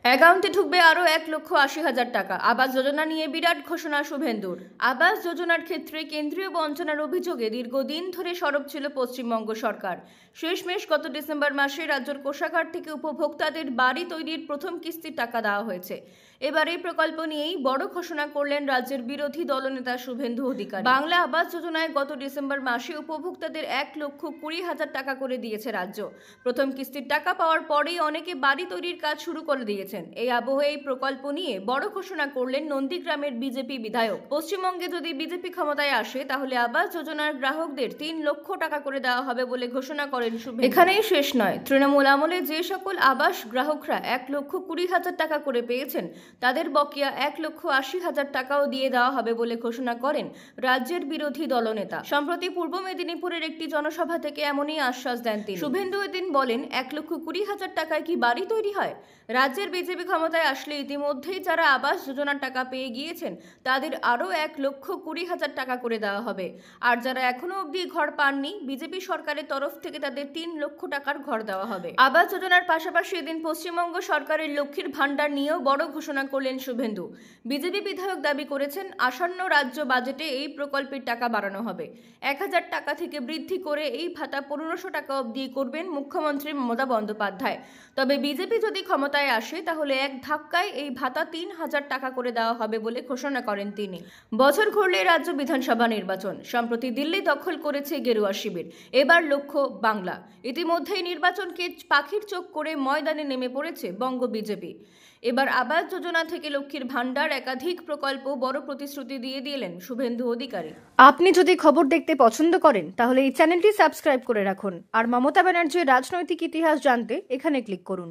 অ্যাকাউন্টে ঢুকবে আরও 1,80,000 টাকা। আবাস যোজনা নিয়ে বিরাট ঘোষণা শুভেন্দুর। আবাস যোজনার ক্ষেত্রে কেন্দ্রীয় বঞ্চনার অভিযোগে দীর্ঘদিন ধরে সরব ছিল পশ্চিমবঙ্গ সরকার। শেষমেশ গত ডিসেম্বর মাসে রাজ্যের কোষাগার থেকে উপভোক্তাদের বাড়ি তৈরির প্রথম কিস্তির টাকা দেওয়া হয়েছে। এবার এই প্রকল্প নিয়েই বড় ঘোষণা করলেন রাজ্যের বিরোধী দলনেতা শুভেন্দু অধিকারী। বাংলা আবাস যোজনায় গত ডিসেম্বর মাসে উপভোক্তাদের 1,20,000 টাকা করে দিয়েছে রাজ্য। প্রথম কিস্তির টাকা পাওয়ার পরেই অনেকে বাড়ি তৈরির কাজ শুরু করে দিয়েছেন। এই আবহে এই প্রকল্প নিয়ে বড় ঘোষণা করলেন নন্দীগ্রামের বিজেপি বিধায়ক। পশ্চিমবঙ্গে যদি বিজেপি ক্ষমতায় আসে তাহলে আবাস যোজনার গ্রাহকদের 3 লক্ষ টাকা করে দেওয়া হবে বলে ঘোষণা করেন শুভেন্দু। এখানেই শেষ নয়, তৃণমূল আমলে যে সকল আবাস গ্রাহকরা 1,20,000 টাকা করে পেয়েছেন তাদের বকেয়া 1,80,000 টাকাও দিয়ে দেওয়া হবে বলে ঘোষণা করেন রাজ্যের বিরোধী দলনেতা। সম্প্রতি পূর্ব মেদিনীপুরের একটি জনসভা থেকে এমনই আশ্বাস দেন তিনি। শুভেন্দু এদিন বলেন, 1,20,000 টাকায় কি বাড়ি তৈরি হয়? রাজ্যের বিজেপি ক্ষমতায় আসলে ইতিমধ্যেই যারা আবাস যোজনার টাকা পেয়ে গিয়েছেন তাদের আরও 1,20,000 টাকা করে দেওয়া হবে। আর যারা এখনো অবধি ঘর পাননি, বিজেপি সরকারের তরফ থেকে তাদের 3 লক্ষ টাকার ঘর দেওয়া হবে। আবাস যোজনার পাশাপাশি এদিন পশ্চিমবঙ্গ সরকারের লক্ষ্মীর ভাণ্ডার নিয়েও বড় ঘোষণা করলেন শুভেন্দু। বিজেপি বিধায়ক দাবি করেছেন, আসন্ন রাজ্য বাজেটে এই প্রকল্পের টাকা বাড়ানো হবে। 1,000 টাকা থেকে বৃদ্ধি করে এই ভাতা 1500 টাকা অবধি করবেন মুখ্যমন্ত্রী মমতা বন্দ্যোপাধ্যায়। তবে বিজেপি যদি ক্ষমতায় আসে তাহলে এক ধাক্কায় এই ভাতা 3,000 টাকা করে দেওয়া হবে বলে ঘোষণা করেন তিনি। বছর ঘুরলে রাজ্য বিধানসভা নির্বাচন। সম্প্রতি দিল্লি দখল করেছে গেরুয়া শিবির। এবার লক্ষ্য বাংলা। ইতিমধ্যেই নির্বাচনকে পাখির চোখ করে ময়দানে নেমে পড়েছে বঙ্গ বিজেপি। এবার আবাস যোজনা থেকে লক্ষ্মীর ভাণ্ডার, একাধিক প্রকল্প, বড় প্রতিশ্রুতি দিয়ে দিলেন শুভেন্দু অধিকারী। আপনি যদি খবর দেখতে পছন্দ করেন তাহলে এই চ্যানেলটি সাবস্ক্রাইব করে রাখুন। আর মমতা ব্যানার্জির রাজনৈতিক ইতিহাস জানতে এখানে ক্লিক করুন।